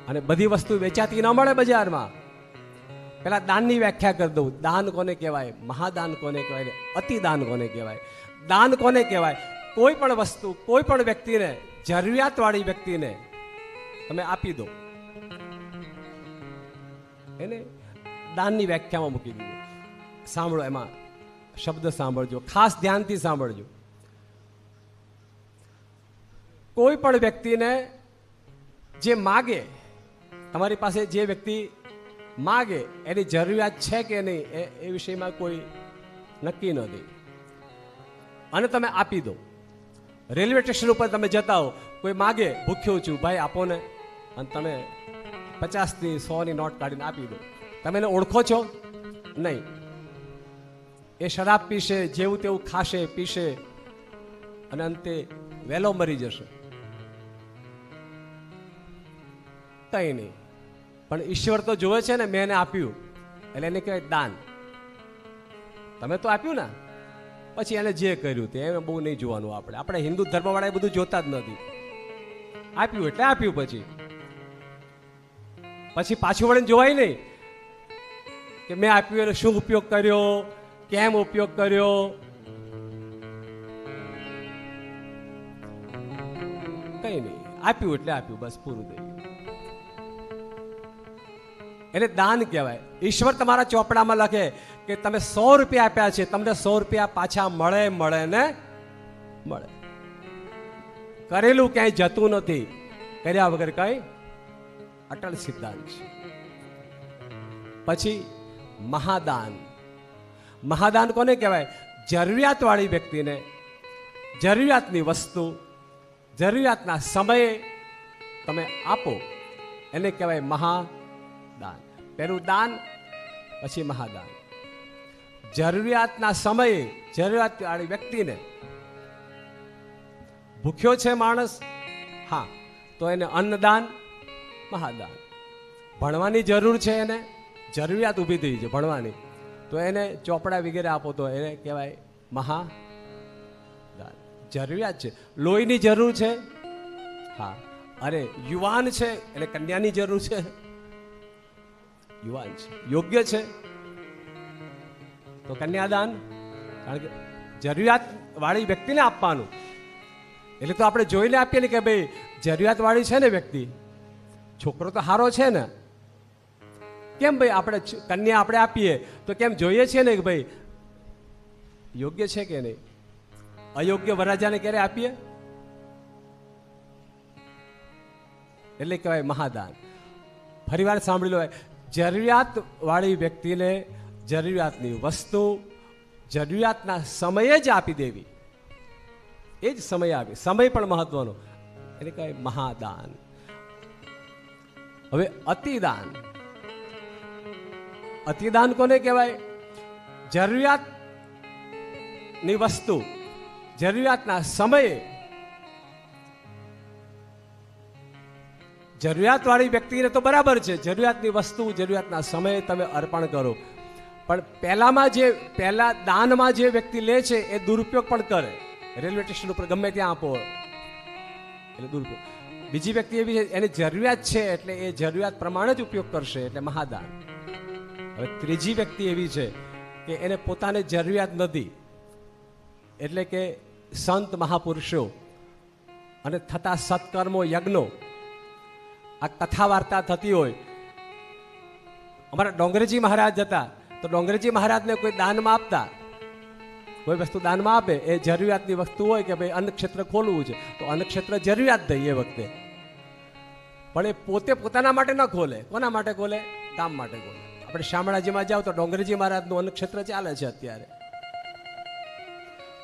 અને બધી વસ્તુ વેચાતી ન મળે બજારમાં. પેલા દાનની વ્યાખ્યા કરી દઉં. દાન કોને કહેવાય? મહાદાન કોને કહેવાય? અતિદાન કોને કહેવાય? દાન કોને કહેવાય? કોઈ પણ વસ્તુ કોઈ પણ વ્યક્તિને, જરૂરિયાતવાળી વ્યક્તિને તમે આપી દો, એને દાનની વ્યાખ્યામાં મૂકી દીધું. સાંભળો, એમાં શબ્દ સાંભળજો, ખાસ ધ્યાનથી સાંભળજો. કોઈ પણ વ્યક્તિને જે માગે, તમારી પાસે જે વ્યક્તિ માગે એની જરૂરિયાત છે કે નહીં એ વિષયમાં કોઈ નક્કી નથી, અને તમે આપી દો. રેલવે સ્ટેશન ઉપર તમે જતા હો, કોઈ માગે, ભૂખ્યો છું ભાઈ આપો ને, અને તમે 50ની 100ની નોટ કાઢીને આપી દો. તમે એને ઓળખો છો? નહીં. એ શરાબ પીશે, જેવું તેવું ખાશે, પીશે, અને અંતે વહેલો મરી જશે. કંઈ નહીં. પણ ઈશ્વર તો જોવે છે ને, મેં એને આપ્યું એટલે એને કહેવાય દાન. તમે તો આપ્યું ને, પછી એને જે કર્યું તે બહુ નહીં જોવાનું. આપણે હિન્દુ ધર્મવાળા એ બધું જોતા જ નથી. આપ્યું એટલે આપ્યું, પછી પાછું વળીને જોવાય નહીં કે મેં આપ્યું એનો શું ઉપયોગ કર્યો, કેમ ઉપયોગ કર્યો. કઈ નહીં, આપ્યું એટલે આપ્યું, બસ પૂરું થઈ ગયું. એટલે દાન કહેવાય. ઈશ્વર તમારા ચોપડામાં લખે કે તમે 100 રૂપિયા આપ્યા છે, તમને 100 રૂપિયા પાછા મળે ને મળે. કરેલું ક્યાંય જતું નથી, કર્યા વગર કઈ અટલ સિદ્ધાંત છે. પછી મહાદાન. મહાદાન કોને કહેવાય? જરૂરિયાતવાળી વ્યક્તિને જરૂરિયાતની વસ્તુ જરૂરિયાતના સમયે તમે આપો, એને કહેવાય મહાદાન. પહેલું દાન, પછી મહાદાન. જરૂરિયાતના સમયે જરૂરિયાતવાળી વ્યક્તિને, ભૂખ્યો છે માણસ, હા, તો એને અન્નદાન, મહાદાન. ભણવાની જરૂર છે, એને જરૂરિયાત ઊભી થઈ છે ભણવાની, તો એને ચોપડા વગેરે આપો તો એને કહેવાય મહાદાન. જરૂરિયાત છે. લોહીની જરૂર છે, હા, અરે યુવાન છે એટલે કન્યાની જરૂર છે, યુવાન છે, યોગ્ય છે તો કન્યાદાન. કારણ કે જરૂરિયાત વાળી વ્યક્તિને આપવાનું, એટલે તો આપણે જોઈને આપીએ ને કે ભાઈ જરૂરિયાત વાળી છે ને વ્યક્તિ, છોકરો તો સારો છે ને, કેમ ભાઈ આપણે કન્યા આપણે આપીએ તો કેમ જોઈએ છીએ ને કે ભાઈ યોગ્ય છે કે નહીં. અયોગ્ય વરરાજાને ક્યારે આપીએ? એટલે કહેવાય મહાદાન. ફરી વાર સાંભળી લો, જરૂરિયાત વાળી વ્યક્તિને જરૂરિયાતની વસ્તુ જરૂરિયાતના સમયે જ આપી દેવી, એ જ સમય આપી. સમય પણ મહત્વનો, એટલે કહેવાય મહાદાન. હવે અતિદાન. અતિદાન કોને કહેવાય? જરૂરિયાતની વસ્તુ જરૂરિયાતના સમયે, જરૂરિયાતવાળી વ્યક્તિને તો બરાબર છે, જરૂરિયાતની વસ્તુ જરૂરિયાતના સમયે તમે અર્પણ કરો, પણ પહેલા દાનમાં જે વ્યક્તિ લે છે એ દુરુપયોગ પણ કરે. રેલવે સ્ટેશન ઉપર ગમે ત્યાં આપો એટલે દુરુપયોગ. બીજી વ્યક્તિ એવી છે, એની જરૂરિયાત છે એટલે એ જરૂરિયાત પ્રમાણે જ ઉપયોગ કરશે, એટલે મહાદાન. હવે ત્રીજી વ્યક્તિ એવી છે કે એને પોતાને જરૂરિયાત નથી, એટલે કે સંત મહાપુરુષો અને થતા સત્કર્મો, યજ્ઞો, આ કથા વાર્તા થતી હોય. અમારા ડોંગરેજી મહારાજ હતા, તો ડોંગરેજી મહારાજને કોઈ દાનમાં આપતા, કોઈ વસ્તુ દાનમાં આપે, એ જરૂરિયાતની વસ્તુ હોય કે ભાઈ અન્ન ક્ષેત્ર ખોલવું છે, તો અન્ન ક્ષેત્ર જરૂરિયાત થઈ એ વખતે, પણ એ પોતે પોતાના માટે ન ખોલે. કોના માટે ખોલે? કામ માટે ખોલે. આપણે શામળાજીમાં જાઓ તો ડોંગરેજી મહારાજનું અન્ન ક્ષેત્ર ચાલે છે અત્યારે,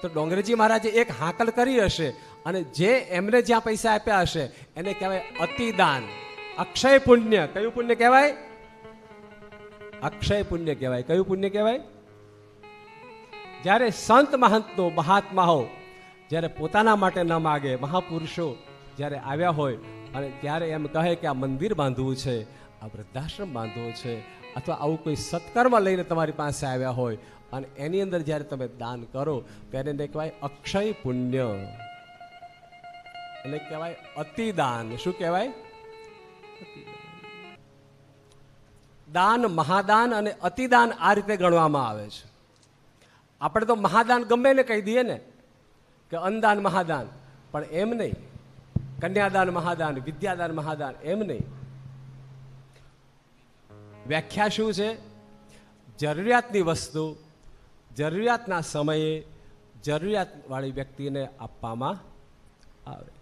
તો ડોંગરેજી મહારાજે એક હાકલ કરી હશે, અને જે એમને જ્યાં પૈસા આપ્યા હશે એને કહેવાય અતિદાન, અક્ષય પુણ્ય. કયું પુણ્ય કહેવાય? અક્ષય પુણ્ય કહેવાય. કયું પુણ્ય કહેવાય? જ્યારે સંત મહંતો, મહાત્માઓ જ્યારે પોતાના માટે ન માગે, મહાપુરુષો જ્યારે આવ્યા હોય અને ત્યારે એમ કહે કે આ મંદિર બાંધવું છે, આ વૃદ્ધાશ્રમ બાંધવો છે, અથવા આવું કોઈ સત્કર્મ લઈને તમારી પાસે આવ્યા હોય અને એની અંદર જ્યારે તમે દાન કરો તો એને કહેવાય અક્ષય પુણ્ય, એટલે કહેવાય અતિદાન. શું કહેવાય? અતિદાન. દાન, મહાદાન અને અતિદાન આ રીતે ગણવામાં આવે છે. આપણે તો મહાદાન ગમે ને કહી દઈએ ને કે અન્નદાન મહાદાન, પણ એમ નહીં. કન્યાદાન મહાદાન, વિદ્યાદાન મહાદાન, એમ નહીં. વ્યાખ્યા શું છે? જરૂરિયાતની વસ્તુ જરૂરિયાતના સમયે જરૂરિયાતવાળી વ્યક્તિને આપવામાં આવે.